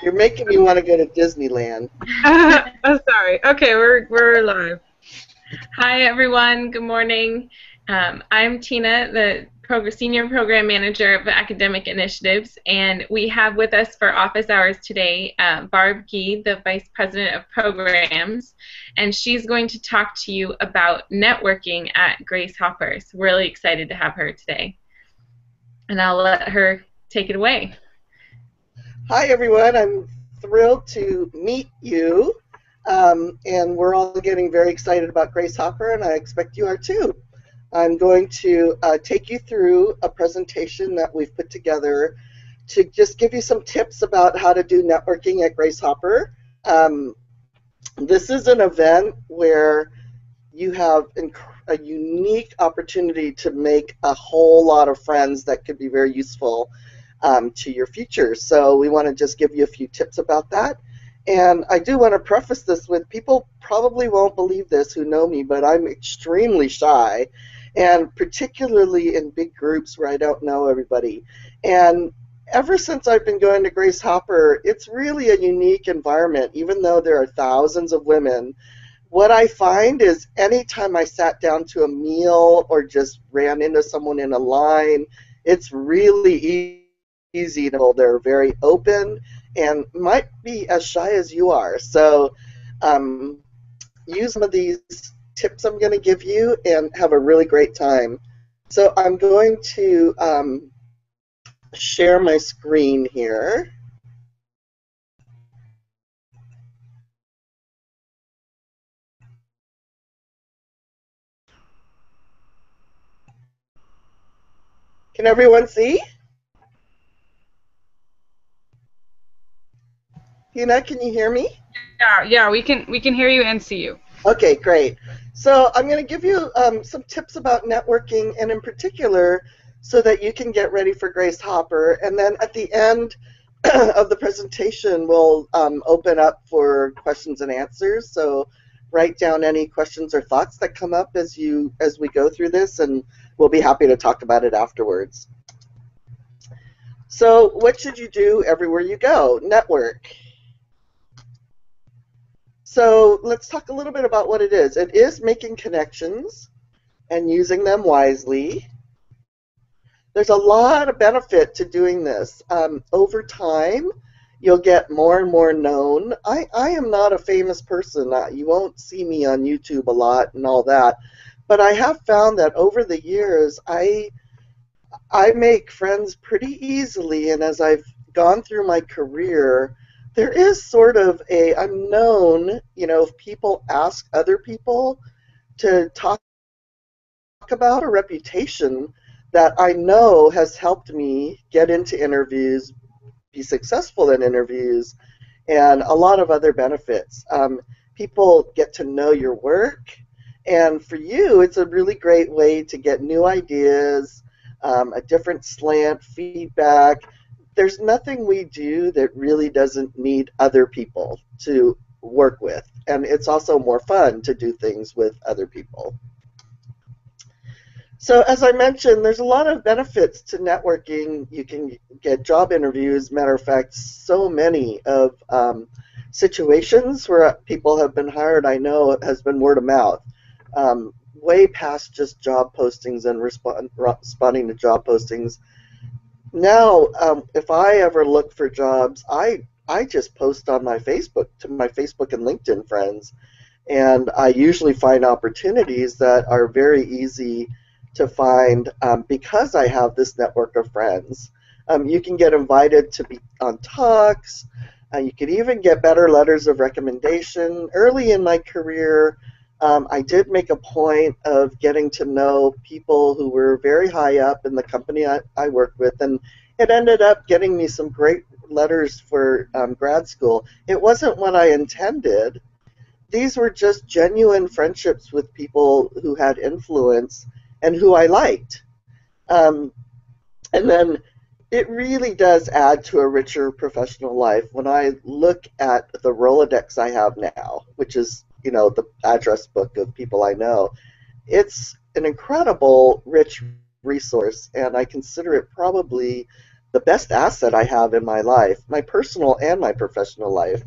You're making me want to go to Disneyland. Oh, sorry. Okay, we're live. Hi, everyone. Good morning. I'm Tina, the Senior Program Manager of Academic Initiatives, and we have with us for office hours today Barb Gee, the Vice President of Programs, and she's going to talk to you about networking at Grace Hopper. So we're really excited to have her today, and I'll let her take it away. Hi, everyone. I'm thrilled to meet you. And we're all getting very excited about Grace Hopper, and I expect you are too. I'm going to take you through a presentation that we've put together to just give you some tips about how to do networking at Grace Hopper. Um, this is an event where you have a unique opportunity to make a whole lot of friends that could be very useful to your future. So we want to just give you a few tips about that. And I do want to preface this with people probably won't believe this who know me, but I'm extremely shy, and particularly in big groups where I don't know everybody. And ever since I've been going to Grace Hopper, it's really a unique environment, even though there are thousands of women. What I find is anytime I sat down to a meal or just ran into someone in a line, it's really easy to. They're very open and might be as shy as you are. So um, use some of these tips I'm going to give you and have a really great time. So I'm going to share my screen here. Can everyone see? Tina, can you hear me? Yeah, we can hear you and see you. Okay, great. So I'm going to give you some tips about networking, and in particular, so that you can get ready for Grace Hopper. And then at the end of the presentation, we'll open up for questions and answers. So write down any questions or thoughts that come up as we go through this, and we'll be happy to talk about it afterwards. So what should you do everywhere you go? Network. So let's talk a little bit about what it is. It is making connections and using them wisely. There's a lot of benefit to doing this. Over time, you'll get more and more known. I am not a famous person. You won't see me on YouTube a lot and all that. But I have found that over the years, I make friends pretty easily. And as I've gone through my career, there is sort of I'm known, if people ask other people to talk about a reputation that I know has helped me get into interviews, be successful in interviews, and a lot of other benefits. People get to know your work, and for you, it's a really great way to get new ideas, a different slant, feedback. There's nothing we do that really doesn't need other people to work with, and it's also more fun to do things with other people. So as I mentioned, there's a lot of benefits to networking. You can get job interviews. Matter of fact, so many of situations where people have been hired, I know, has been word of mouth, way past just job postings and responding to job postings. Now, if I ever look for jobs, I just post on my Facebook to my Facebook and LinkedIn friends, and I usually find opportunities that are very easy to find because I have this network of friends. You can get invited to be on talks. You can even get better letters of recommendation. Early in my career, I did make a point of getting to know people who were very high up in the company I worked with, and it ended up getting me some great letters for grad school. It wasn't what I intended. These were just genuine friendships with people who had influence and who I liked. Um, and then it really does add to a richer professional life when I look at the Rolodex I have now, which is, the address book of people I know. It's an incredible, rich resource, and I consider it probably the best asset I have in my life, my personal and my professional life.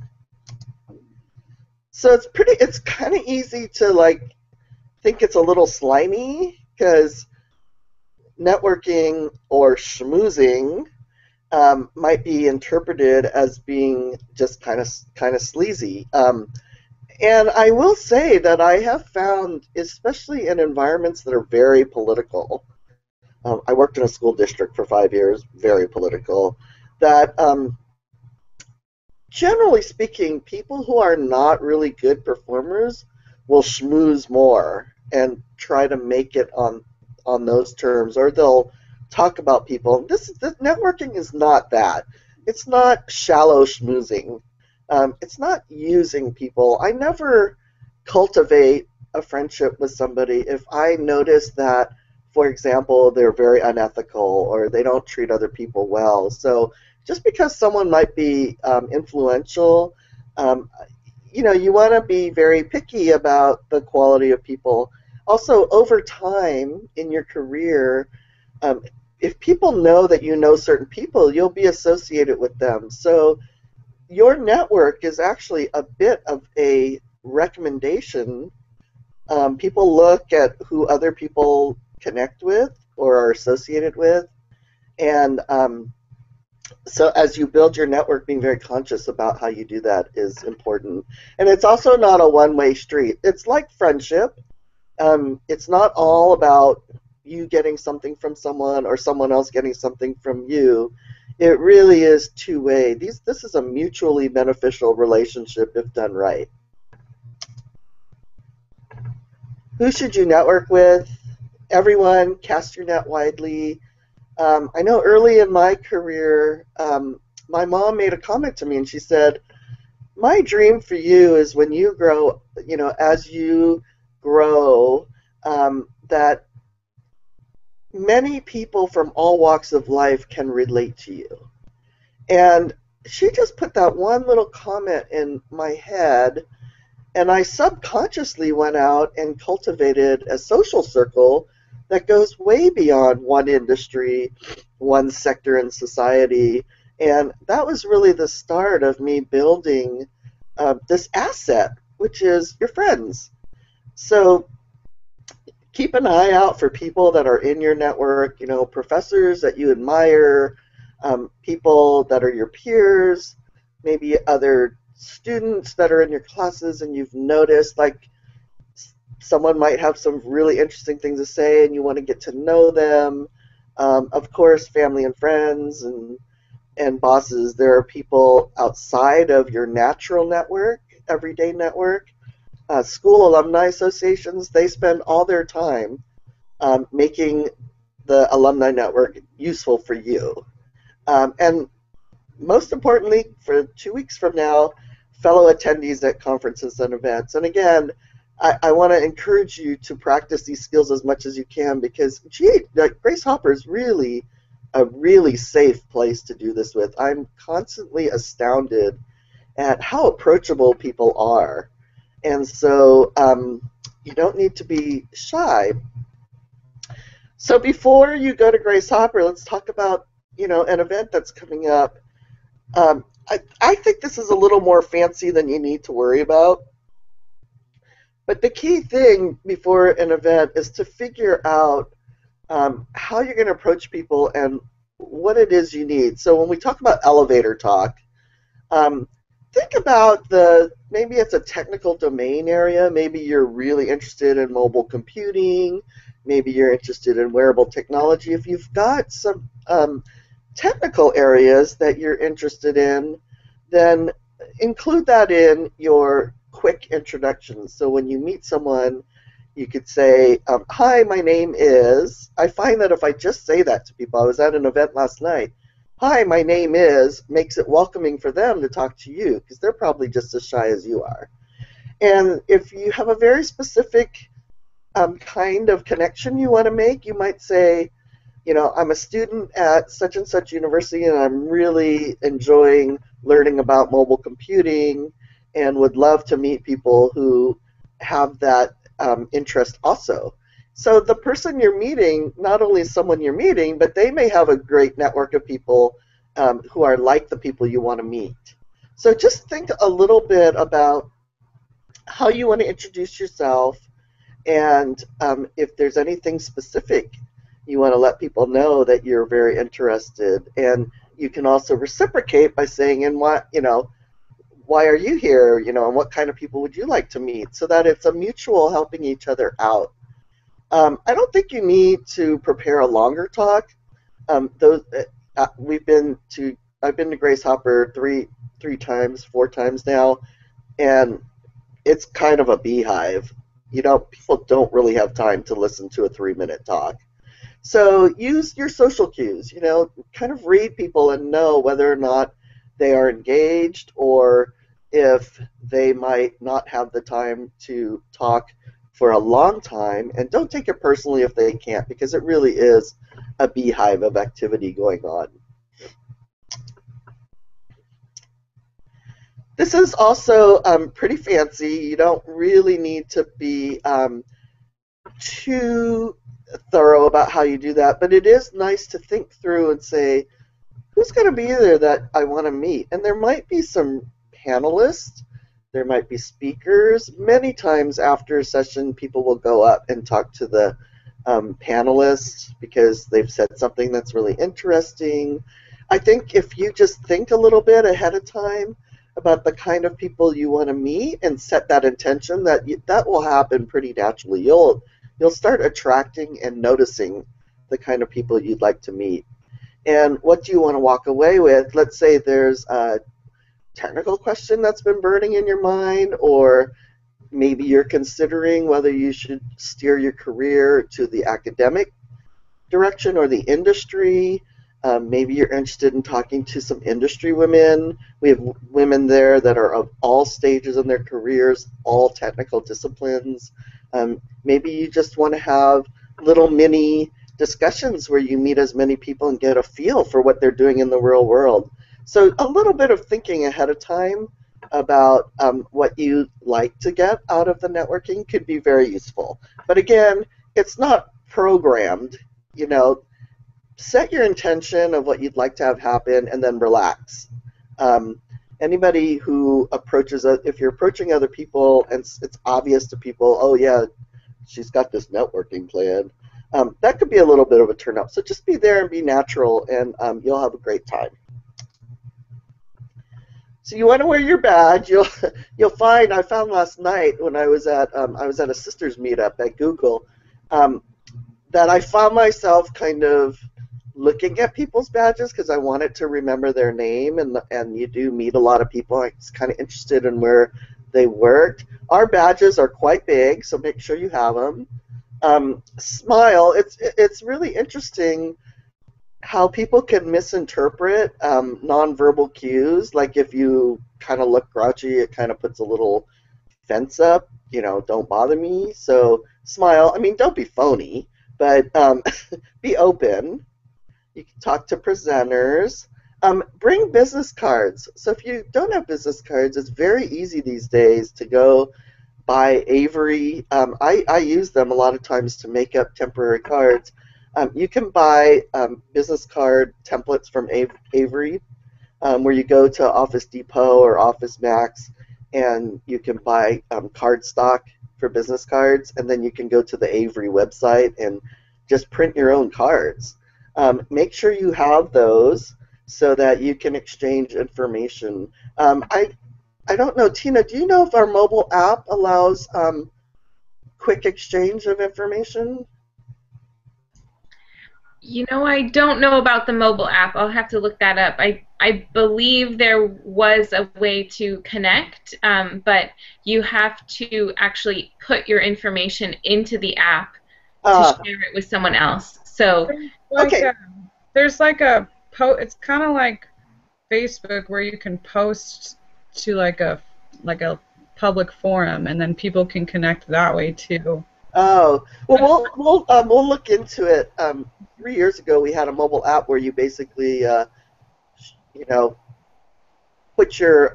So it's kind of easy to like think it's a little slimy because networking or schmoozing might be interpreted as being just kind of sleazy. And I will say that I have found, especially in environments that are very political, I worked in a school district for 5 years, very political, that generally speaking, people who are not really good performers will schmooze more and try to make it on those terms, or they'll talk about people. This networking is not that. It's not shallow schmoozing. It's not using people. I never cultivate a friendship with somebody if I notice that, for example, they're very unethical or they don't treat other people well. So just because someone might be influential, you want to be very picky about the quality of people. Also, over time in your career, if people know that you know certain people, you'll be associated with them. So your network is actually a bit of a recommendation. People look at who other people connect with or are associated with, and so as you build your network, being very conscious about how you do that is important. And it's also not a one-way street. It's like friendship. It's not all about you getting something from someone or someone else getting something from you. It really is two-way. This is a mutually beneficial relationship if done right. Who should you network with? Everyone, cast your net widely. I know early in my career, my mom made a comment to me and she said, my dream for you is when you grow, as you grow, that many people from all walks of life can relate to you. And she just put that one little comment in my head, and I subconsciously went out and cultivated a social circle that goes way beyond one industry, one sector in society. And that was really the start of me building this asset, which is your friends. So keep an eye out for people that are in your network, professors that you admire, people that are your peers, maybe other students that are in your classes and you've noticed, like, someone might have some really interesting things to say and you want to get to know them. Of course, family and friends and bosses. There are people outside of your natural network, everyday network. School alumni associations, they spend all their time making the alumni network useful for you. And most importantly, for 2 weeks from now, fellow attendees at conferences and events. And again, I want to encourage you to practice these skills as much as you can because, Grace Hopper is really a really safe place to do this with. I'm constantly astounded at how approachable people are. And so you don't need to be shy. So before you go to Grace Hopper, let's talk about, an event that's coming up. I think this is a little more fancy than you need to worry about. But the key thing before an event is to figure out how you're going to approach people and what it is you need. So when we talk about elevator talk, think about maybe it's a technical domain area. Maybe you're really interested in mobile computing. Maybe you're interested in wearable technology. If you've got some technical areas that you're interested in, then include that in your quick introductions. So when you meet someone, you could say, hi, my name is, I find that if I just say that to people, I was at an event last night, hi, my name is, makes it welcoming for them to talk to you because they're probably just as shy as you are. And if you have a very specific kind of connection you want to make, you might say, I'm a student at such and such university and I'm really enjoying learning about mobile computing and would love to meet people who have that interest also. So the person you're meeting, not only is someone you're meeting, but they may have a great network of people who are like the people you want to meet. So just think a little bit about how you want to introduce yourself, and if there's anything specific you want to let people know that you're very interested. And you can also reciprocate by saying, and what, why are you here, and what kind of people would you like to meet, so that it's a mutual helping each other out. I don't think you need to prepare a longer talk. I've been to Grace Hopper three times, 4 times now, and it's kind of a beehive. People don't really have time to listen to a 3-minute talk. So use your social cues, kind of read people and know whether or not they are engaged, or if they might not have the time to talk for a long time. And don't take it personally if they can't, because it really is a beehive of activity going on. This is also pretty fancy. You don't really need to be too thorough about how you do that, but it is nice to think through and say, who's going to be there that I want to meet? And there might be some panelists, there might be speakers. Many times after a session, people will go up and talk to the panelists because they've said something that's really interesting. I think if you just think a little bit ahead of time about the kind of people you want to meet and set that intention, that will happen pretty naturally. You'll start attracting and noticing the kind of people you'd like to meet. And what do you want to walk away with? Let's say there's a technical question that's been burning in your mind, or maybe you're considering whether you should steer your career to the academic direction or the industry. Maybe you're interested in talking to some industry women. We have women there that are of all stages in their careers, all technical disciplines. Maybe you just want to have little mini discussions where you meet as many people and get a feel for what they're doing in the real world. So a little bit of thinking ahead of time about what you like to get out of the networking could be very useful. But again, it's not programmed. Set your intention of what you'd like to have happen and then relax. Anybody who approaches, if you're approaching other people and it's obvious to people, oh yeah, she's got this networking plan, that could be a little bit of a turn up. So just be there and be natural, and you'll have a great time. So you want to wear your badge. You'll find, I found last night when I was at a sisters meetup at Google, that I found myself kind of looking at people's badges because I wanted to remember their name, and you do meet a lot of people. I was kind of interested in where they worked. Our badges are quite big, so make sure you have them. Smile. It's really interesting how people can misinterpret nonverbal cues. Like if you kind of look grouchy, it kind of puts a little fence up, don't bother me. So smile. I mean, don't be phony, but be open. You can talk to presenters. Bring business cards. So if you don't have business cards, it's very easy these days to go buy Avery. I use them a lot of times to make up temporary cards. You can buy business card templates from Avery, where you go to Office Depot or Office Max, and you can buy card stock for business cards, and then you can go to the Avery website and just print your own cards. Make sure you have those so that you can exchange information. I don't know, Tina, do you know if our mobile app allows quick exchange of information? I don't know about the mobile app. I'll have to look that up. I believe there was a way to connect, but you have to actually put your information into the app to share it with someone else. So, okay. There's it's kind of like Facebook where you can post to like a public forum, and then people can connect that way too. Oh, well, we'll look into it. 3 years ago, we had a mobile app where you basically, put your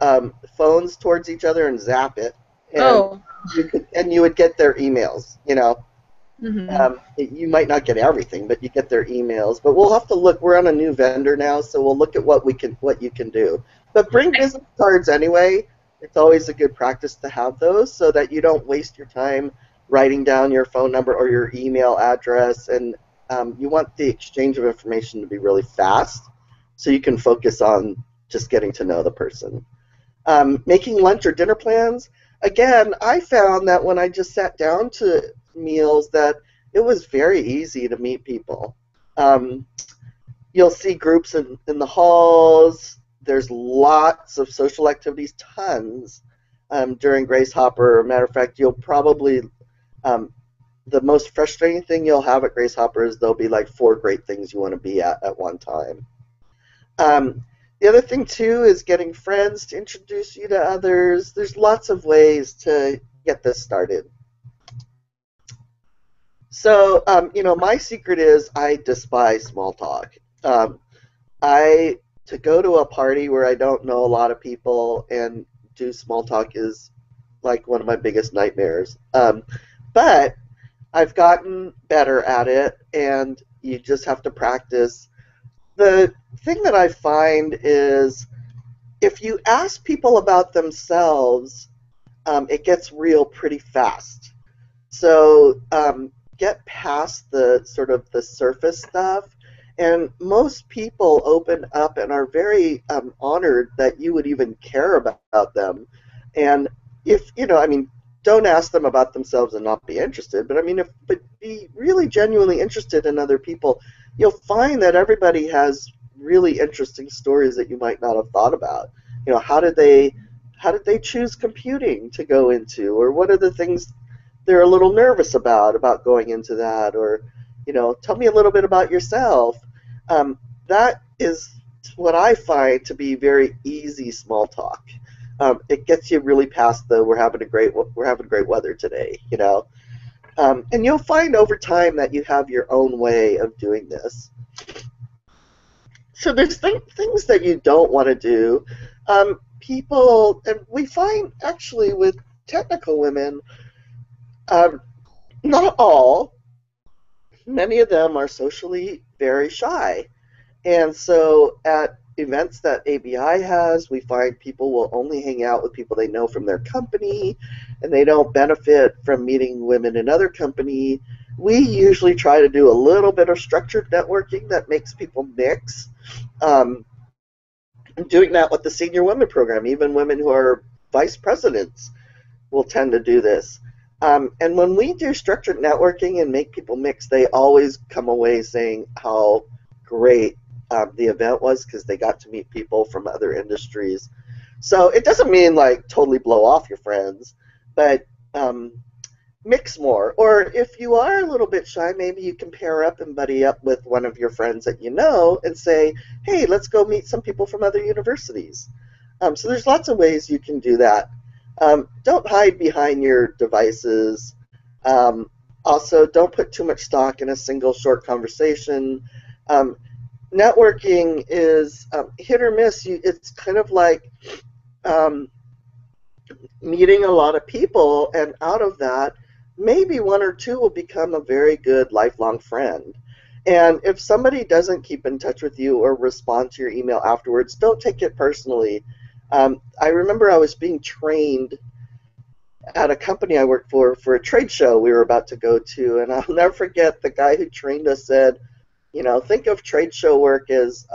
phones towards each other and zap it, and you would get their emails. You might not get everything, but you get their emails. But we'll have to look. We're on a new vendor now, so we'll look at what you can do. But bring business cards anyway. It's always a good practice to have those, so that you don't waste your time writing down your phone number or your email address. And you want the exchange of information to be really fast, so you can focus on just getting to know the person. Making lunch or dinner plans. Again, I found that when I just sat down to meals that it was very easy to meet people. You'll see groups in the halls. There's lots of social activities, tons, during Grace Hopper. Matter of fact, you'll probably, the most frustrating thing you'll have at Grace Hopper is there'll be like 4 great things you want to be at one time. The other thing, too, is getting friends to introduce you to others. There's lots of ways to get this started. So, my secret is I despise small talk. To go to a party where I don't know a lot of people and do small talk is like one of my biggest nightmares. But I've gotten better at it, and you just have to practice. The thing that I find is if you ask people about themselves, it gets real pretty fast. So get past the sort of the surface stuff, and most people open up and are very honored that you would even care about them. And if, don't ask them about themselves and not be interested, but be really genuinely interested in other people. You'll find that everybody has really interesting stories that you might not have thought about. How did they choose computing to go into, or what are the things they're a little nervous about going into that, or tell me a little bit about yourself. That is what I find to be very easy small talk. It gets you really past the we're having great weather today, and you'll find over time that you have your own way of doing this. So there's things that you don't want to do. People, and we find actually with technical women, not all, many of them are socially very shy. And so at events that ABI has, we find people will only hang out with people they know from their company, and they don't benefit from meeting women in other company. We usually try to do a little bit of structured networking that makes people mix. Doing that with the Senior Women Program, even women who are vice presidents will tend to do this. And when we do structured networking and make people mix, they always come away saying how great the event was because they got to meet people from other industries. So it doesn't mean like totally blow off your friends, but mix more. Or if you are a little bit shy, maybe you can pair up and buddy up with one of your friends that you know and say, hey, let's go meet some people from other universities. So there's lots of ways you can do that. Don't hide behind your devices. Also, don't put too much stock in a single short conversation. Networking is hit or miss. It's kind of like meeting a lot of people, and out of that, maybe one or two will become a very good lifelong friend. And if somebody doesn't keep in touch with you or respond to your email afterwards, don't take it personally. I remember I was being trained at a company I worked for a trade show we were about to go to, and I'll never forget the guy who trained us said, think of trade show work as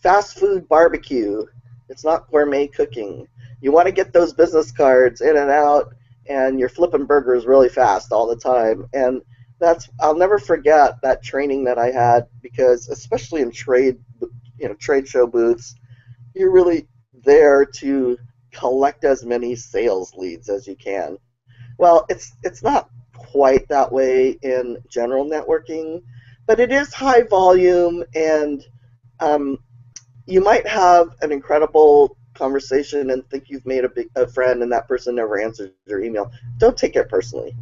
fast food barbecue. It's not gourmet cooking. You want to get those business cards in and out, and you're flipping burgers really fast all the time. And I'll never forget that training that I had, because especially in trade show booths, you're really there to collect as many sales leads as you can. Well, it's not quite that way in general networking, but it is high volume, and you might have an incredible conversation and think you've made a friend, and that person never answers your email. Don't take it personally.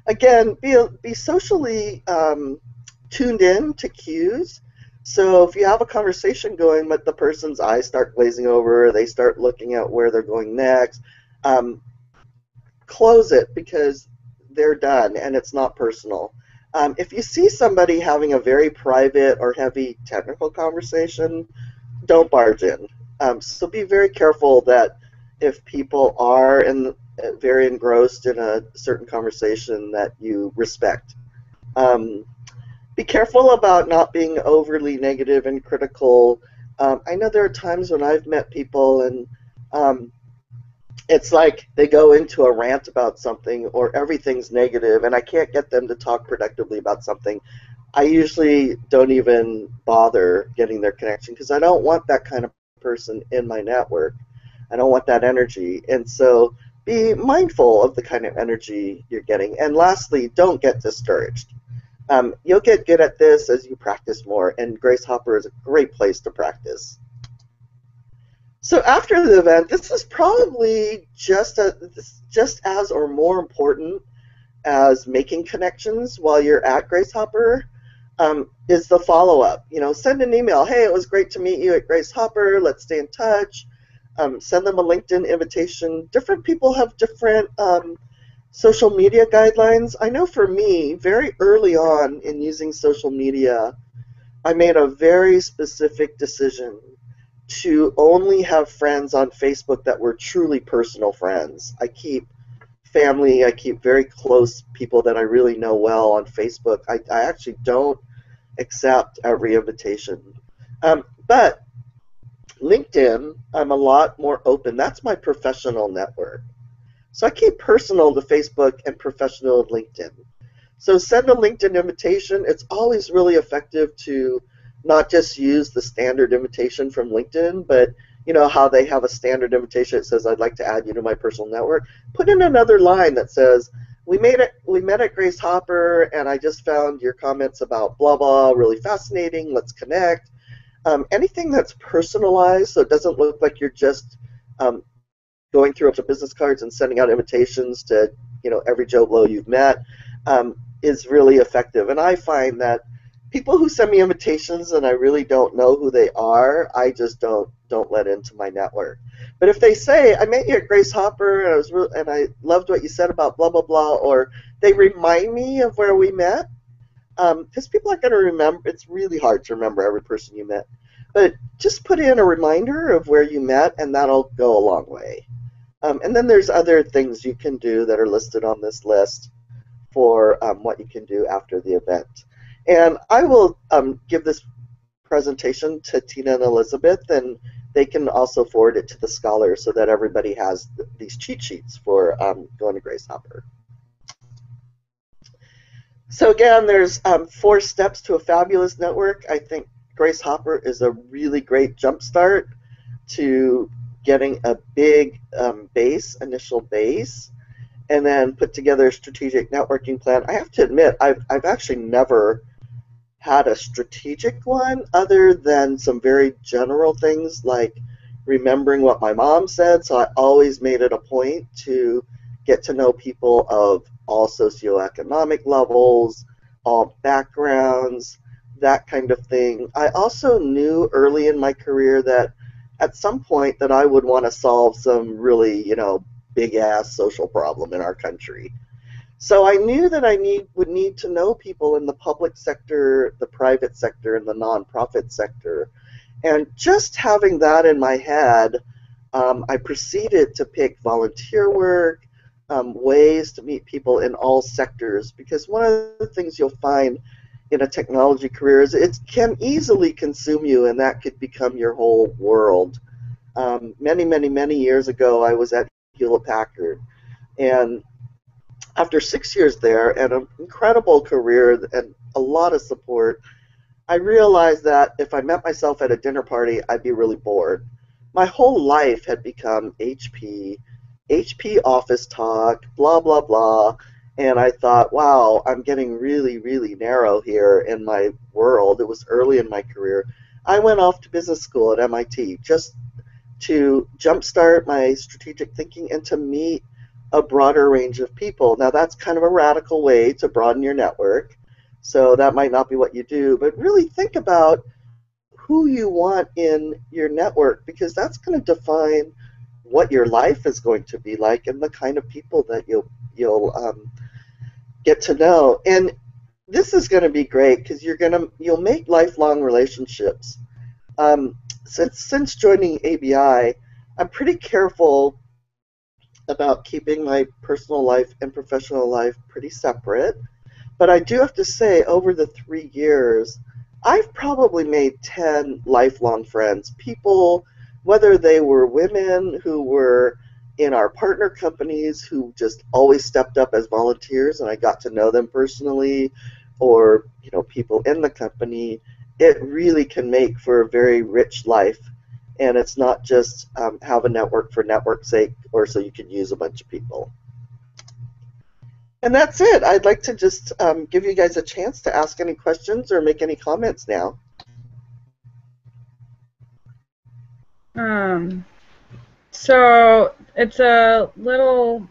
Again, be socially tuned in to cues. So if you have a conversation going, but the person's eyes start glazing over, they start looking at where they're going next, close it, because they're done, and it's not personal. If you see somebody having a very private or heavy technical conversation, don't barge in. So be very careful that if people are very engrossed in a certain conversation, that you respect. Be careful about not being overly negative and critical. I know there are times when I've met people and it's like they go into a rant about something or everything's negative and I can't get them to talk productively about something. I usually don't even bother getting their connection because I don't want that kind of person in my network. I don't want that energy. And so be mindful of the kind of energy you're getting. And lastly, don't get discouraged. You'll get good at this as you practice more, and Grace Hopper is a great place to practice. So after the event, this is probably just as or more important as making connections while you're at Grace Hopper, is the follow-up. Send an email. Hey, it was great to meet you at Grace Hopper. Let's stay in touch. Send them a LinkedIn invitation. Different people have different social media guidelines. I know for me, very early on in using social media, I made a very specific decision to only have friends on Facebook that were truly personal friends. I keep family, I keep very close people that I really know well on Facebook. I actually don't accept every invitation. But LinkedIn, I'm a lot more open. That's my professional network. So I keep personal to Facebook and professional to LinkedIn. So send a LinkedIn invitation. It's always really effective to not just use the standard invitation from LinkedIn, but how they have a standard invitation that says, I'd like to add you to my personal network. Put in another line that says, we met at Grace Hopper, and I just found your comments about blah, blah, really fascinating. Let's connect. Anything that's personalized, so it doesn't look like you're just going through a bunch of business cards and sending out invitations to every Joe Blow you've met, is really effective. And I find that people who send me invitations and I really don't know who they are, I just don't let into my network. But if they say, I met you at Grace Hopper and I loved what you said about blah, blah, blah, or they remind me of where we met, because people aren't going to remember. It's really hard to remember every person you met. But just put in a reminder of where you met, and that'll go a long way. And then there's other things you can do that are listed on this list for what you can do after the event. And I will give this presentation to Tina and Elizabeth, and they can also forward it to the scholars so that everybody has these cheat sheets for going to Grace Hopper. So again, there's 4 steps to a fabulous network. I think Grace Hopper is a really great jumpstart to getting a big initial base, and then put together a strategic networking plan. I have to admit, I've actually never had a strategic one other than some very general things like remembering what my mom said. So I always made it a point to get to know people of all socioeconomic levels, all backgrounds, that kind of thing. I also knew early in my career that at some point that I would want to solve some really, big-ass social problem in our country. So I knew that I would need to know people in the public sector, the private sector, and the nonprofit sector. And just having that in my head, I proceeded to pick volunteer work, ways to meet people in all sectors, because one of the things you'll find in a technology career is it can easily consume you, and that could become your whole world. Many years ago, I was at Hewlett-Packard, and after 6 years there and an incredible career and a lot of support, I realized that if I met myself at a dinner party, I'd be really bored. My whole life had become HP office talk, blah, blah, blah, and I thought, wow, I'm getting really, really narrow here in my world. It was early in my career. I went off to business school at MIT just to jumpstart my strategic thinking and to meet a broader range of people. Now that's kind of a radical way to broaden your network, so that might not be what you do, but really think about who you want in your network, because that's going to define what your life is going to be like and the kind of people that you'll get to know. And this is going to be great because you'll make lifelong relationships. Since joining ABI, I'm pretty careful about keeping my personal life and professional life pretty separate. But I do have to say, over the 3 years, I've probably made 10 lifelong friends. People, whether they were women who were in our partner companies who just always stepped up as volunteers and I got to know them personally, or people in the company, it really can make for a very rich life. And it's not just have a network for network's sake or so you can use a bunch of people. And that's it. I'd like to just give you guys a chance to ask any questions or make any comments now. So it's a little,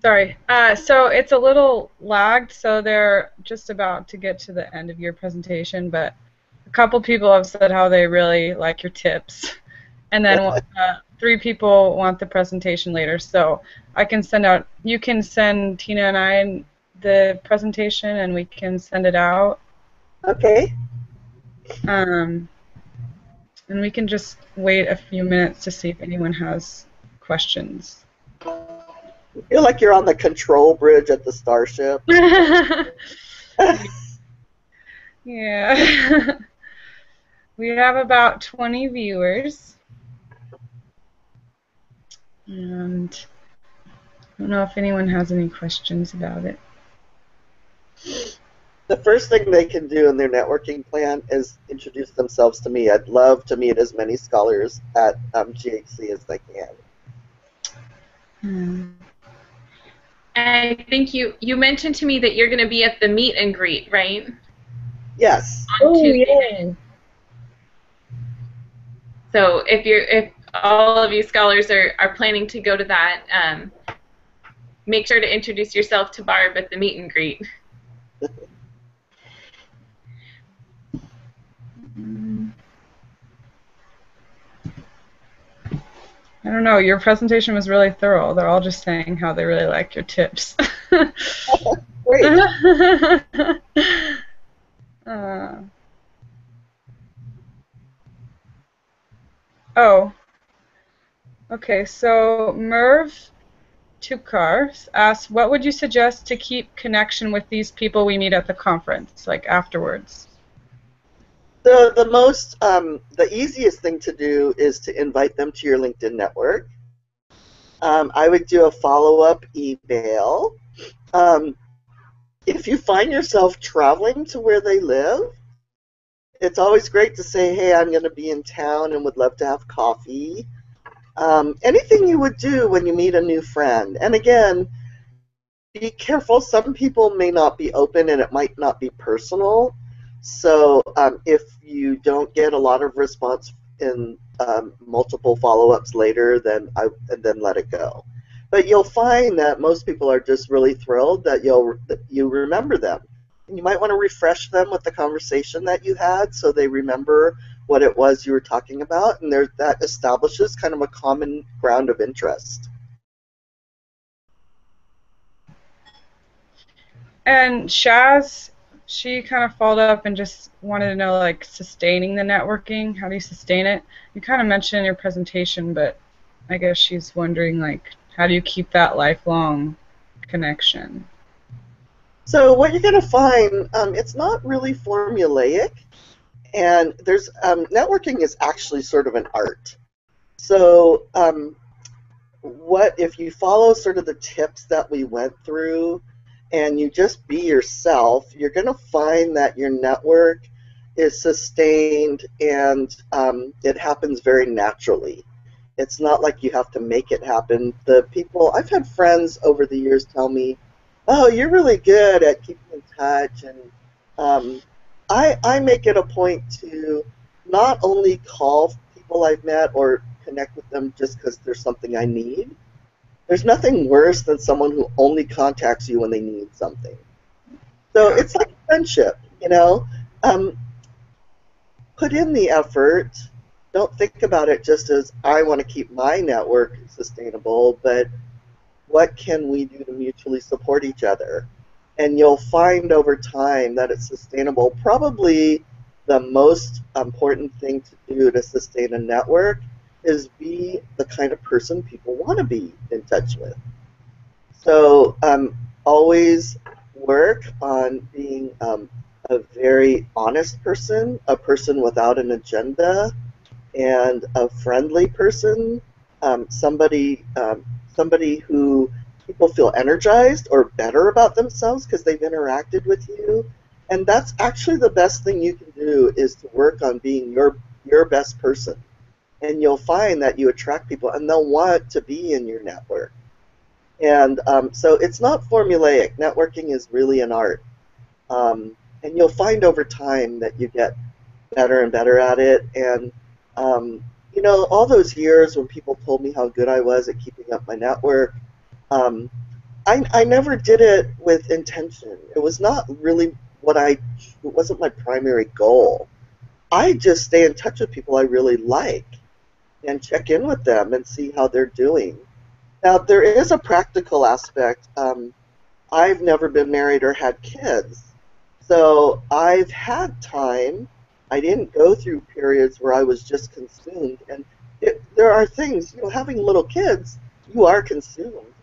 so it's a little lagged, so they're just about to get to the end of your presentation, but a couple people have said how they really like your tips, and then 3 people want the presentation later, so you can send Tina and I the presentation and we can send it out. Okay. And we can just wait a few minutes to see if anyone has questions. I feel like you're on the control bridge at the Starship. Yeah. We have about 20 viewers. And I don't know if anyone has any questions about it. The first thing they can do in their networking plan is introduce themselves to me. I'd love to meet as many scholars at GHC as I can. I think you mentioned to me that you're going to be at the meet and greet, right? Yes. On Tuesday. Yeah. So if all of you scholars are planning to go to that, make sure to introduce yourself to Barb at the meet and greet. I don't know, your presentation was really thorough. They're all just saying how they really like your tips. Great. Okay, so Merv Tukar asks, what would you suggest to keep connection with these people we meet at the conference, like afterwards? The easiest thing to do is to invite them to your LinkedIn network. I would do a follow-up email. If you find yourself traveling to where they live, it's always great to say, hey, I'm going to be in town and would love to have coffee. Anything you would do when you meet a new friend. And again, be careful. Some people may not be open and it might not be personal. So if you don't get a lot of response in multiple follow-ups later, then let it go. But you'll find that most people are just really thrilled that you remember them. And you might want to refresh them with the conversation that you had so they remember what it was you were talking about, and that establishes kind of a common ground of interest. And Shaz, she kind of followed up and just wanted to know, like, sustaining the networking. How do you sustain it? You kind of mentioned in your presentation, but I guess she's wondering, like, how do you keep that lifelong connection? So what you're going to find, it's not really formulaic, and there's networking is actually sort of an art. So what if you follow sort of the tips that we went through, and you just be yourself, you're going to find that your network is sustained and it happens very naturally. It's not like you have to make it happen. I've had friends over the years tell me, oh, you're really good at keeping in touch, and I make it a point to not only call people I've met or connect with them just because there's something I need. There's nothing worse than someone who only contacts you when they need something. So it's like friendship, Put in the effort. Don't think about it just as I want to keep my network sustainable, but what can we do to mutually support each other? And you'll find over time that it's sustainable. Probably the most important thing to do to sustain a network is be the kind of person people want to be in touch with. So always work on being a very honest person, a person without an agenda, and a friendly person, somebody who people feel energized or better about themselves because they've interacted with you. And that's actually the best thing you can do, is to work on being your best person. And you'll find that you attract people and they'll want to be in your network. And so it's not formulaic. Networking is really an art. And you'll find over time that you get better and better at it. And, you know, all those years when people told me how good I was at keeping up my network, I never did it with intention. It was not really it wasn't my primary goal. I just stay in touch with people I really like and check in with them and see how they're doing. Now, there is a practical aspect. I've never been married or had kids, so I've had time. I didn't go through periods where I was just consumed. And there are things, you know, having little kids, you are consumed.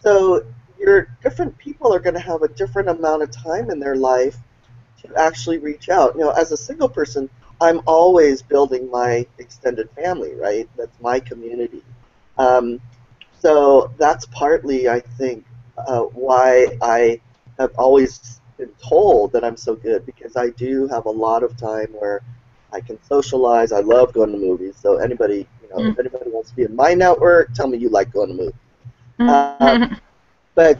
So your different people are going to have a different amount of time in their life to actually reach out. You know, as a single person, I'm always building my extended family, right? That's my community. So that's partly, I think, why I have always been told that I'm so good, because I do have a lot of time where I can socialize. I love going to movies. So anybody, you know, if anybody wants to be in my network, tell me you like going to movies. But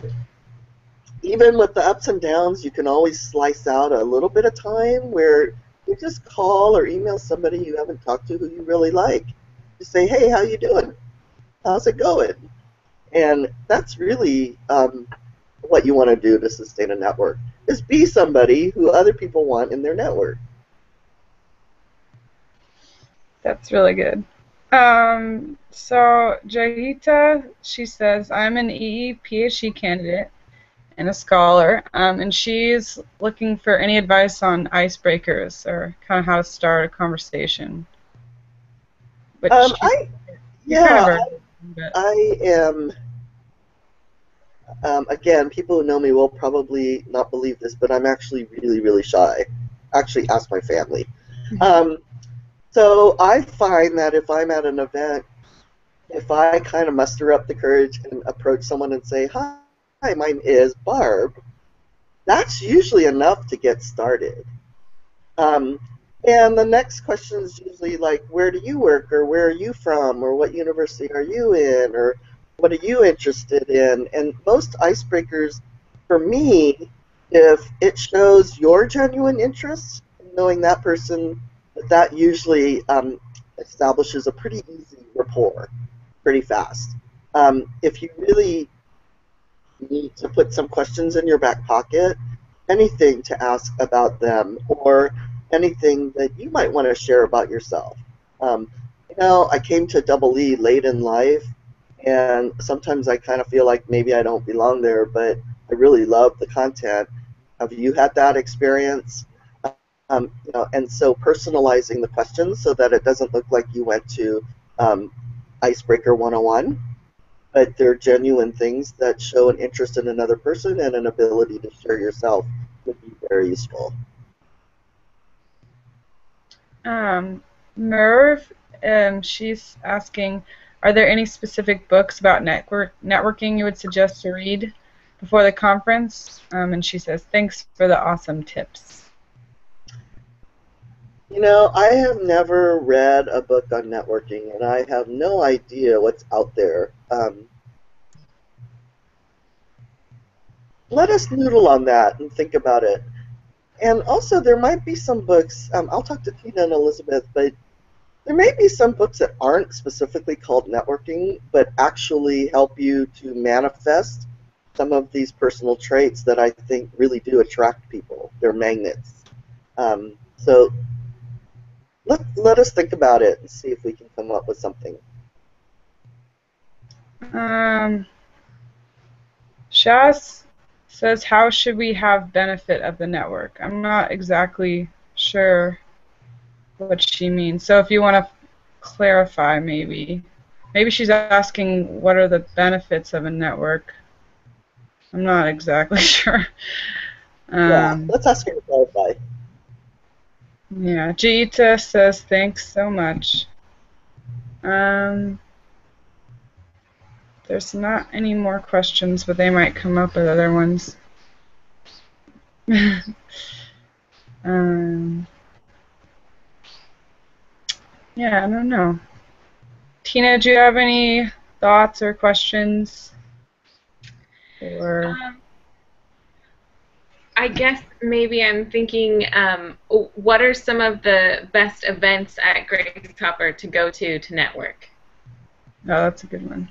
even with the ups and downs, you can always slice out a little bit of time where you just call or email somebody you haven't talked to who you really like. Just say, hey, how you doing? How's it going? And that's really what you want to do to sustain a network, is be somebody who other people want in their network. That's really good. So Jahita, she says, I'm an EE PhD candidate and a scholar, and she's looking for any advice on icebreakers or kind of how to start a conversation. I am, again, people who know me will probably not believe this, but I'm actually really, really shy. Actually, ask my family. So I find that if I'm at an event, if I kind of muster up the courage and approach someone and say, hi, my name is Barb, that's usually enough to get started. And the next question is usually like, where do you work, or where are you from, or what university are you in, or what are you interested in? And most icebreakers, for me, if it shows your genuine interest in knowing that person, that usually establishes a pretty easy rapport pretty fast. If you really need to put some questions in your back pocket, anything to ask about them, or anything that you might want to share about yourself. You know, I came to Double E late in life, and sometimes I kind of feel like maybe I don't belong there, but I really love the content. Have you had that experience? You know, and so personalizing the questions so that it doesn't look like you went to Icebreaker 101, but they're genuine things that show an interest in another person and an ability to share yourself would be very useful. Merv, she's asking, are there any specific books about networking you would suggest to read before the conference? And she says, thanks for the awesome tips. You know, I have never read a book on networking, and I have no idea what's out there. Let us noodle on that and think about it. And also, there might be some books, I'll talk to Tina and Elizabeth, but there may be some books that aren't specifically called networking, but actually help you to manifest some of these personal traits that I think really do attract people. They're magnets. So let us think about it and see if we can come up with something. Jess says, how should we have benefit of the network? I'm not exactly sure what she means. So if you want to clarify, maybe she's asking what are the benefits of a network. I'm not exactly sure. Yeah, let's ask her to clarify. Yeah, Jita says thanks so much. There's not any more questions, but they might come up with other ones. Yeah, I don't know. Tina, do you have any thoughts or questions? Or I guess maybe I'm thinking, what are some of the best events at Grace Hopper to go to network? Oh, that's a good one.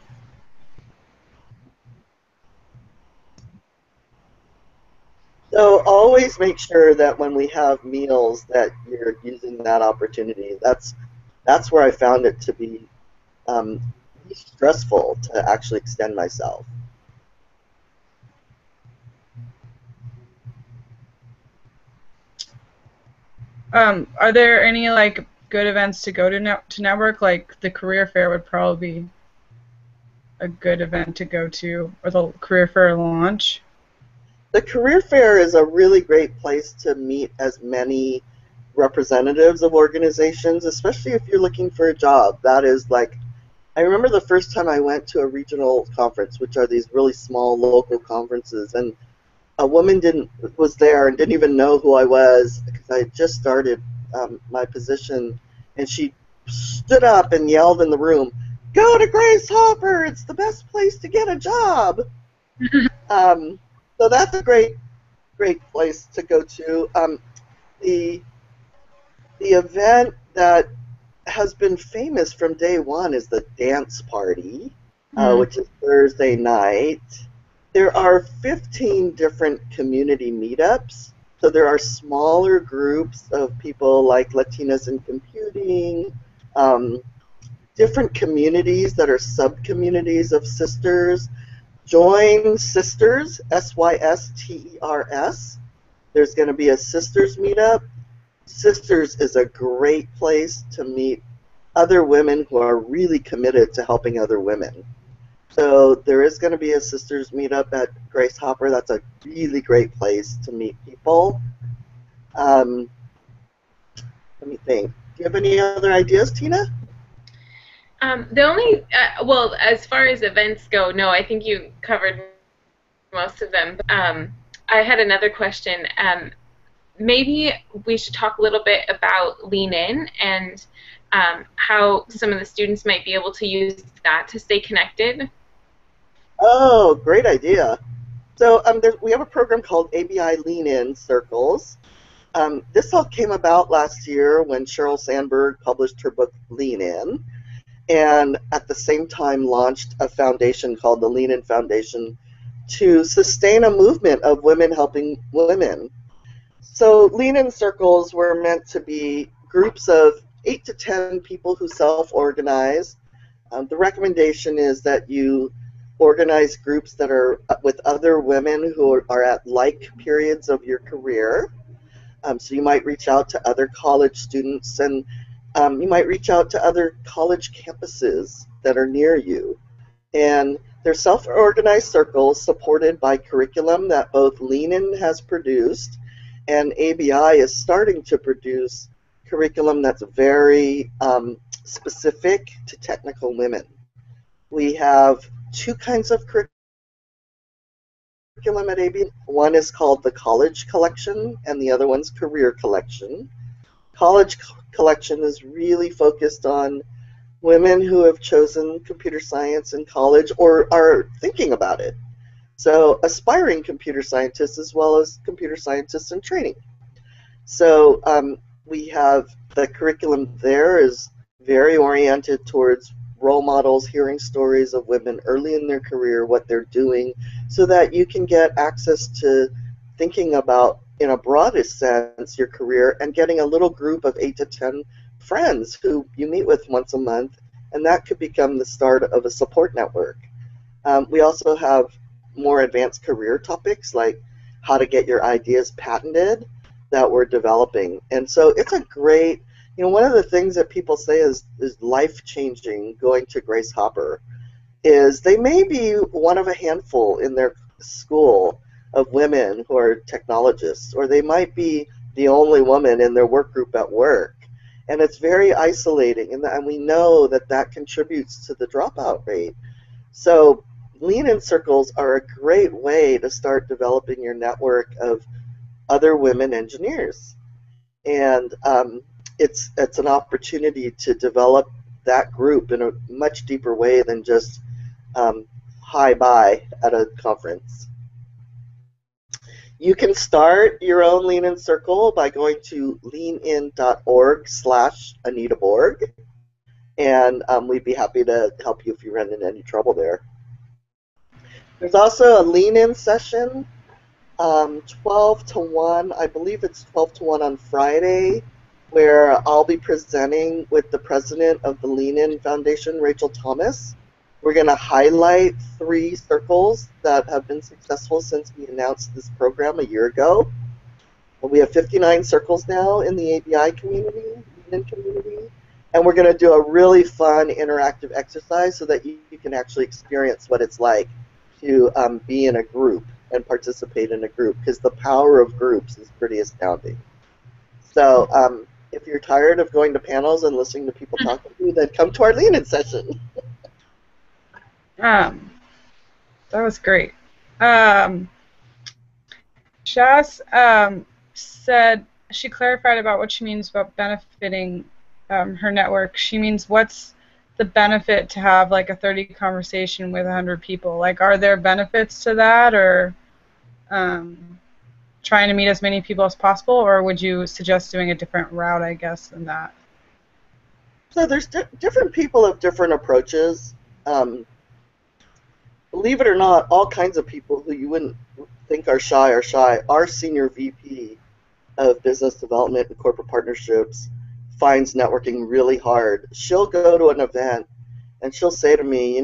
So always make sure that when we have meals that you're using that opportunity. That's where I found it to be stressful to actually extend myself. Are there any like good events to go to network? Like the career fair would probably be a good event to go to, or the career fair launch. The career fair is a really great place to meet as many representatives of organizations, especially if you're looking for a job. That is like, I remember the first time I went to a regional conference, which are these really small local conferences, and a woman was there and didn't even know who I was because I had just started my position, and she stood up and yelled in the room, "Go to Grace Hopper! It's the best place to get a job!" So that's a great place to go to. The event that has been famous from day one is the dance party, which is Thursday night. There are 15 different community meetups. So there are smaller groups of people like Latinas in Computing, different communities that are sub-communities of sisters. Join Sisters, SYSTERS. There's going to be a Sisters meetup. Sisters is a great place to meet other women who are really committed to helping other women. So there is going to be a Sisters meetup at Grace Hopper. That's a really great place to meet people. Let me think. Do you have any other ideas, Tina? The only, well, as far as events go, no, I think you covered most of them. I had another question. Maybe we should talk a little bit about Lean In and how some of the students might be able to use that to stay connected. Oh, great idea. So we have a program called ABI Lean In Circles. This all came about last year when Sheryl Sandberg published her book Lean In, and at the same time launched a foundation called the Lean In Foundation to sustain a movement of women helping women. So Lean In Circles were meant to be groups of 8 to 10 people who self-organize. The recommendation is that you organize groups that are with other women who are at like periods of your career. So you might reach out to other college students, and you might reach out to other college campuses that are near you. And they're self-organized circles supported by curriculum that both Lean In has produced, and ABI is starting to produce curriculum that's very specific to technical women. We have 2 kinds of curriculum at ABI. One is called the College Collection, and the other one's Career Collection. College Collection is really focused on women who have chosen computer science in college or are thinking about it. So aspiring computer scientists as well as computer scientists in training. So we have the curriculum there is very oriented towards role models, hearing stories of women early in their career, what they're doing, so that you can get access to thinking about, in a broadest sense, your career, and getting a little group of 8 to 10 friends who you meet with once a month, and that could become the start of a support network. We also have more advanced career topics like how to get your ideas patented that we're developing. And so it's a great, one of the things that people say is life-changing going to Grace Hopper is they may be one of a handful in their school of women who are technologists, or they might be the only woman in their work group at work. And it's very isolating, and we know that that contributes to the dropout rate. So Lean-In circles are a great way to start developing your network of other women engineers. And it's an opportunity to develop that group in a much deeper way than just hi-bye at a conference. You can start your own Lean-In circle by going to leanin.org/Anita Borg, and we'd be happy to help you if you run into any trouble there. There's also a Lean-In session, 12 to 1, I believe it's 12 to 1 on Friday, where I'll be presenting with the president of the Lean-In Foundation, Rachel Thomas. We're going to highlight 3 circles that have been successful since we announced this program a year ago. We have 59 circles now in the ABI community, Lean-In community, and we're going to do a really fun interactive exercise so that you can actually experience what it's like to be in a group and participate in a group, because the power of groups is pretty astounding. So if you're tired of going to panels and listening to people talk to you, then come to our Lean-In session. That was great. Shaz said, she clarified about what she means about benefiting her network. She means what's the benefit to have like a 30 conversation with 100 people? Like, are there benefits to that, or trying to meet as many people as possible, or would you suggest doing a different route, I guess, than that? So there's different people have different approaches. Believe it or not, all kinds of people who you wouldn't think are shy are shy. Our senior VP of business development and corporate partnerships finds networking really hard. She'll go to an event and she'll say to me,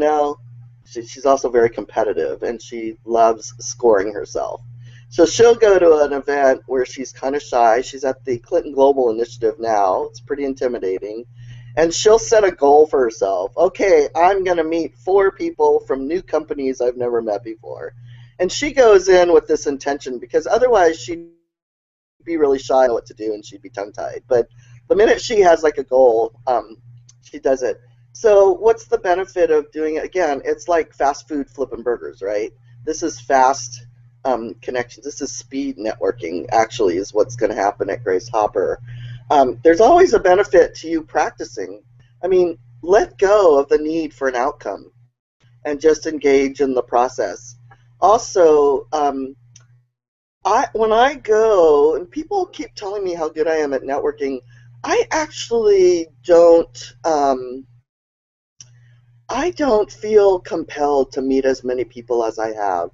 she's also very competitive and she loves scoring herself. So she'll go to an event where she's kind of shy. She's at the Clinton Global Initiative now. It's pretty intimidating. And she'll set a goal for herself. Okay, I'm going to meet 4 people from new companies I've never met before. And she goes in with this intention because otherwise she'd be really shy on what to do and she'd be tongue-tied. But the minute she has like a goal, she does it. So what's the benefit of doing it? Again, it's like fast food flipping burgers, right? This is fast connections. This is speed networking, actually, is what's going to happen at Grace Hopper. There's always a benefit to you practicing. I mean, let go of the need for an outcome and just engage in the process. Also, when I go, and people keep telling me how good I am at networking, I actually don't feel compelled to meet as many people as I have.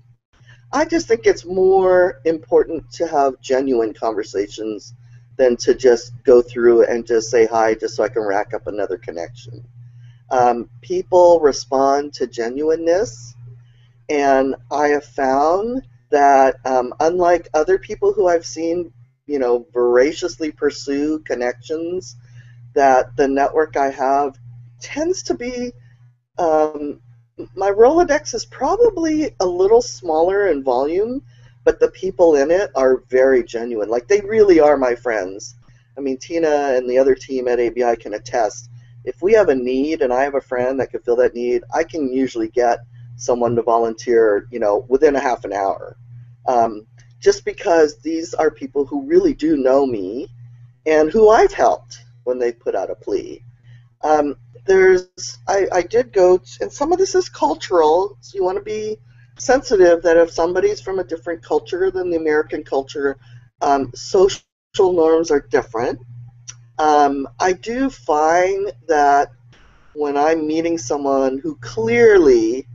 I just think it's more important to have genuine conversations than to just go through and just say hi just so I can rack up another connection. People respond to genuineness, and I have found that unlike other people who I've seen, voraciously pursue connections, that the network I have tends to be, my Rolodex is probably a little smaller in volume, but the people in it are very genuine. Like, they really are my friends. I mean, Tina and the other team at ABI can attest. If we have a need and I have a friend that can fill that need, I can usually get someone to volunteer, within a half an hour. Just because these are people who really do know me and who I've helped when they put out a plea. I did go, and some of this is cultural, so you want to be sensitive that if somebody's from a different culture than the American culture, social norms are different. I do find that when I'm meeting someone who clearly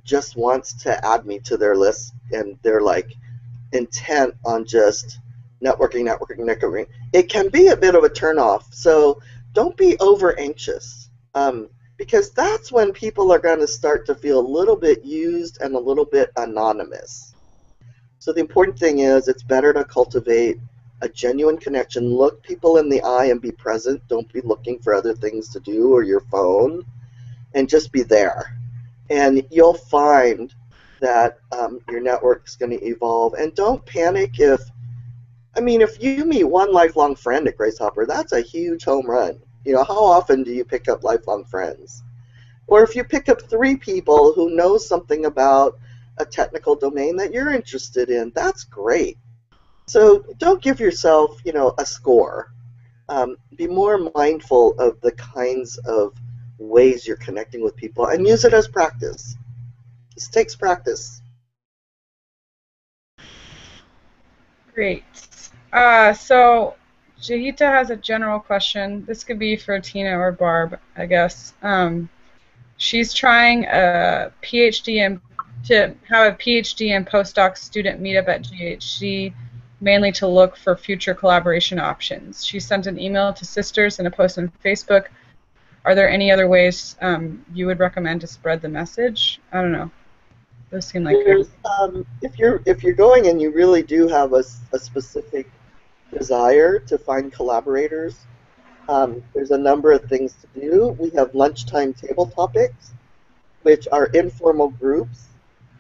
just wants to add me to their list and they're like intent on just networking, it can be a bit of a turnoff. So don't be over anxious. because that's when people are going to start to feel a little bit used and a little bit anonymous. So the important thing is it's better to cultivate a genuine connection. Look people in the eye and be present. Don't be looking for other things to do or your phone, and just be there. And you'll find that your network's going to evolve. And don't panic if you meet one lifelong friend at Grace Hopper, that's a huge home run. How often do you pick up lifelong friends? Or if you pick up 3 people who know something about a technical domain that you're interested in, that's great. So don't give yourself, a score. Be more mindful of the kinds of ways you're connecting with people and use it as practice. This takes practice. Great. So Jahita has a general question. This could be for Tina or Barb, I guess. She's trying to have a PhD and postdoc student meetup at GHC, mainly to look for future collaboration options. She sent an email to sisters and a post on Facebook. Are there any other ways you would recommend to spread the message? I don't know. Those seem like good. If you're going and you really do have a specific desire to find collaborators, there's a number of things to do. We have lunchtime table topics, which are informal groups,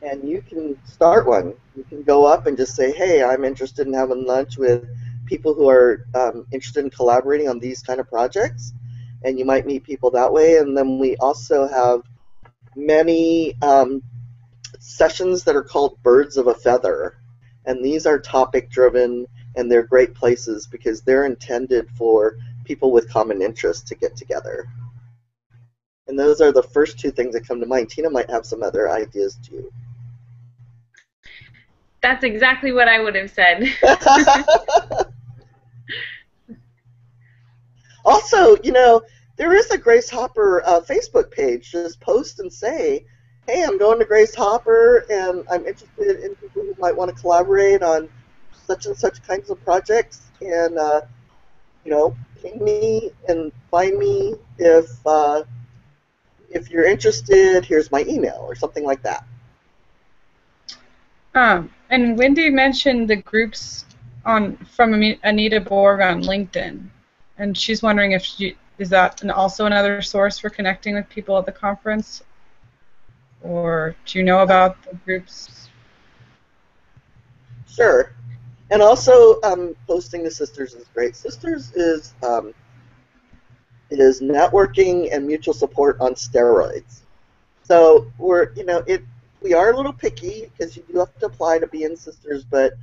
and you can start one. You can go up and just say, hey, I'm interested in having lunch with people who are interested in collaborating on these kind of projects, and you might meet people that way. And then we also have many sessions that are called Birds of a Feather, and these are topic driven, and they're great places because they're intended for people with common interests to get together. And those are the first 2 things that come to mind. Tina might have some other ideas too. That's exactly what I would have said. Also, there is a Grace Hopper Facebook page. Just post and say, hey, I'm going to Grace Hopper, and I'm interested in people who might want to collaborate on such and such kinds of projects, and ping me and find me if you're interested. Here's my email or something like that. And Wendy mentioned the groups from Anita Borg on LinkedIn, and she's wondering if is that also another source for connecting with people at the conference, or do you know about the groups? Sure. And also, posting to Sisters is great. Sisters is networking and mutual support on steroids. So we are a little picky because you do have to apply to be in Sisters, but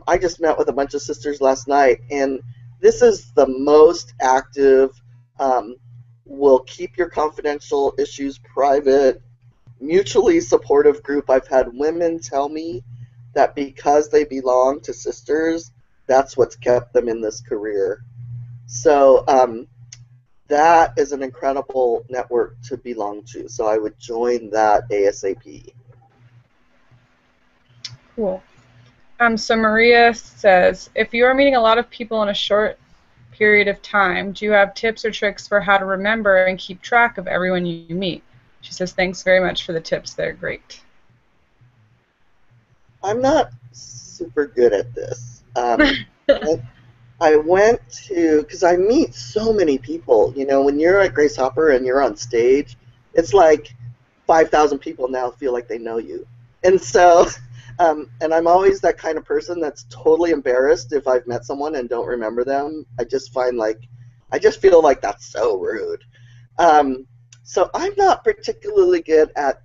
I just met with a bunch of sisters last night, and this is the most active, will keep your confidential issues private, mutually supportive group. I've had women tell me that because they belong to Sisters, that's what's kept them in this career. So that is an incredible network to belong to. So I would join that ASAP. Cool. So Maria says, if you are meeting a lot of people in a short period of time, do you have tips or tricks for how to remember and keep track of everyone you meet? She says, thanks very much for the tips. They're great. I'm not super good at this. I went to, because I meet so many people. When you're at Grace Hopper and you're on stage, it's like 5,000 people now feel like they know you. And so, and I'm always that kind of person that's totally embarrassed if I've met someone and don't remember them. I just feel like that's so rude. So I'm not particularly good at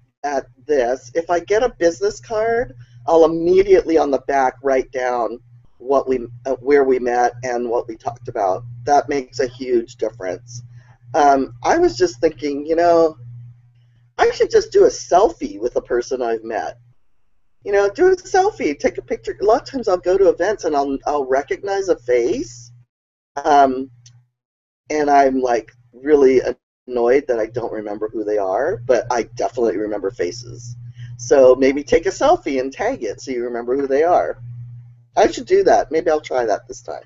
this. If I get a business card, I'll immediately on the back write down where we met and what we talked about. That makes a huge difference. I was just thinking, I should just do a selfie with a person I've met. Do a selfie, take a picture. A lot of times I'll go to events and I'll recognize a face, and I'm like really annoyed that I don't remember who they are, but I definitely remember faces. So maybe take a selfie and tag it so you remember who they are. I should do that. Maybe I'll try that this time.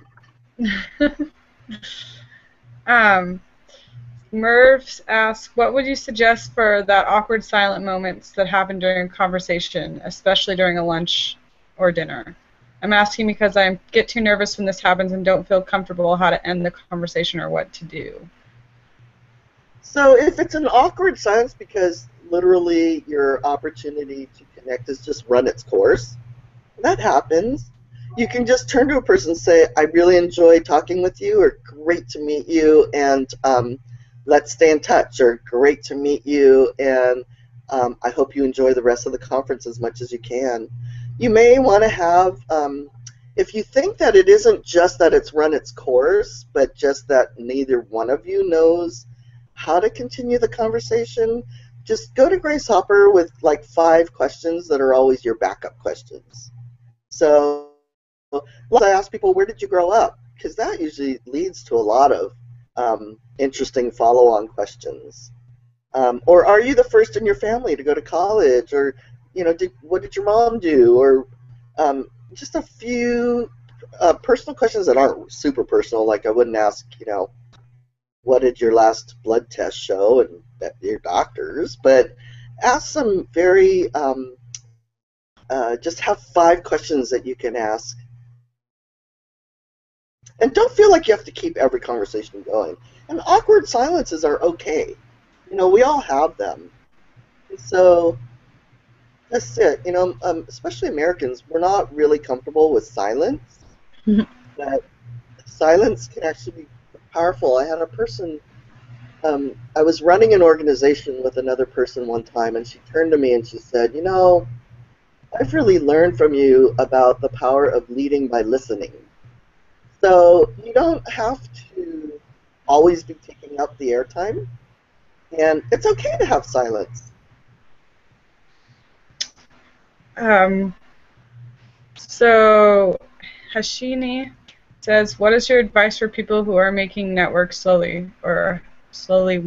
Merv asks, what would you suggest for that awkward silent moments that happen during a conversation, especially during a lunch or dinner? I'm asking because I get too nervous when this happens and don't feel comfortable how to end the conversation or what to do. So if it's an awkward silence because literally your opportunity to connect has just run its course, that happens. You can just turn to a person and say, I really enjoyed talking with you, or great to meet you, and let's stay in touch, or great to meet you, and I hope you enjoy the rest of the conference as much as you can. You may want to have, if you think that it isn't just that it's run its course, but just that neither one of you knows how to continue the conversation, just go to Grace Hopper with like 5 questions that are always your backup questions. So I ask people, where did you grow up? Because that usually leads to a lot of interesting follow-on questions. Or are you the first in your family to go to college? Or, you know, what did your mom do? Or just a few personal questions that aren't super personal. Like I wouldn't ask, you know, what did your last blood test show, and your doctors, but ask some very, just have 5 questions that you can ask. And don't feel like you have to keep every conversation going. And awkward silences are okay. You know, we all have them. So that's it. You know, especially Americans, we're not really comfortable with silence. But silence can actually be powerful. I had a person, I was running an organization with another person one time, and she turned to me and she said, you know, I've really learned from you about the power of leading by listening. So you don't have to always be taking up the airtime, and it's okay to have silence. So Hashini says, what is your advice for people who are making networks slowly, or slowly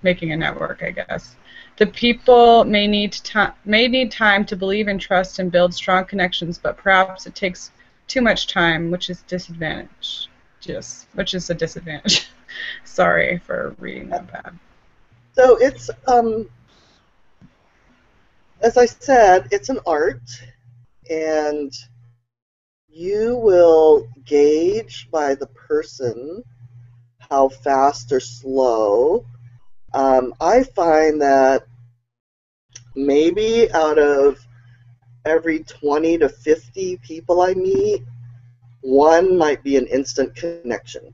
making a network, I guess? The people may need time to believe and trust and build strong connections, but perhaps it takes too much time, which is a disadvantage. Sorry for reading that bad. So it's, as I said, it's an art, and you will gauge by the person how fast or slow. I find that maybe out of every 20 to 50 people I meet, one might be an instant connection.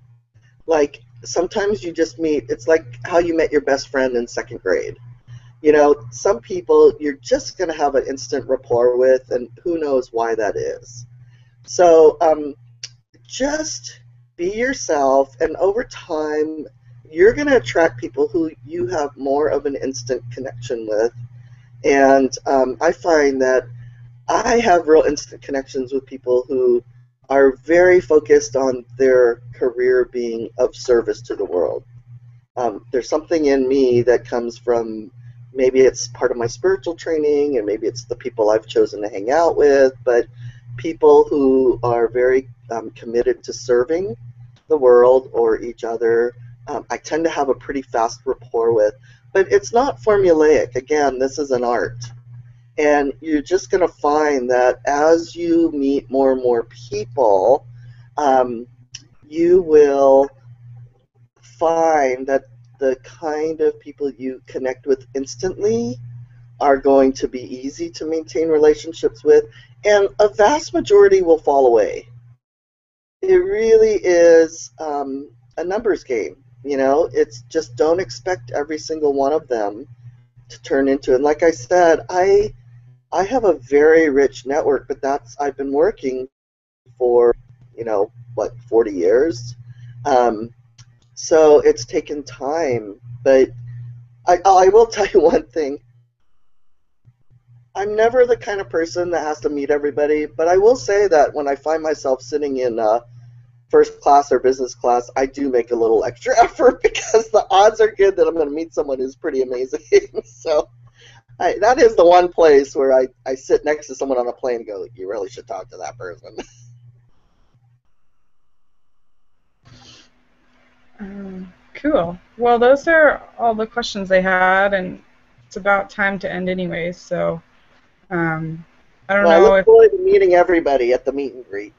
Like, sometimes you just meet, it's like how you met your best friend in 2nd grade. You know, some people you're just going to have an instant rapport with, and who knows why that is. So just be yourself, and over time, you're going to attract people who you have more of an instant connection with. And I find that I have real instant connections with people who are very focused on their career being of service to the world. There's something in me that comes from, maybe it's part of my spiritual training, and maybe it's the people I've chosen to hang out with, but people who are very committed to serving the world or each other, I tend to have a pretty fast rapport with. But it's not formulaic. Again, this is an art. And you're just going to find that as you meet more and more people, you will find that the kind of people you connect with instantly are going to be easy to maintain relationships with, and a vast majority will fall away. It really is a numbers game. You know, it's just, don't expect every single one of them to turn into. And like I said, I have a very rich network, but I've been working for, you know, what, 40 years. So it's taken time, but I will tell you one thing. I'm never the kind of person that has to meet everybody, but I will say that when I find myself sitting in first class or business class, I do make a little extra effort, because the odds are good that I'm going to meet someone who's pretty amazing. So that is the one place where I sit next to someone on a plane and go, you really should talk to that person. Cool. Well, those are all the questions they had, and it's about time to end anyways, so I don't Well, I know look if, forward to meeting everybody at the meet and greet.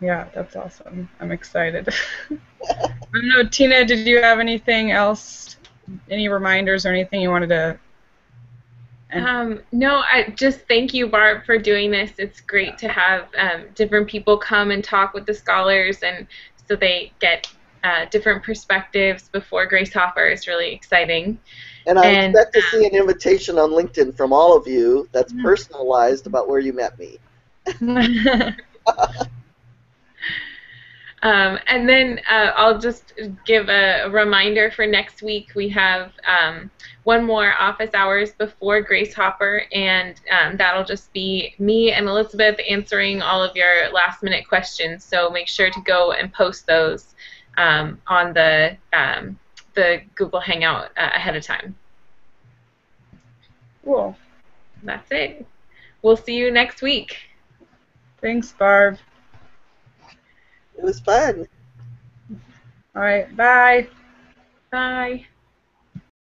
yeah, that's awesome. I'm excited. I don't know, Tina, did you have anything else, any reminders or anything you wanted to? No, I just thank you, Barb, for doing this. It's great to have different people come and talk with the scholars, and so they get different perspectives before Grace Hopper is really exciting. And I expect to see an invitation on LinkedIn from all of you that's personalized about where you met me. And then I'll just give a reminder for next week. We have one more office hours before Grace Hopper, and that'll just be me and Elizabeth answering all of your last-minute questions. So make sure to go and post those on the Google Hangout ahead of time. Cool. That's it. We'll see you next week. Thanks, Barb. It was fun. All right, bye. Bye.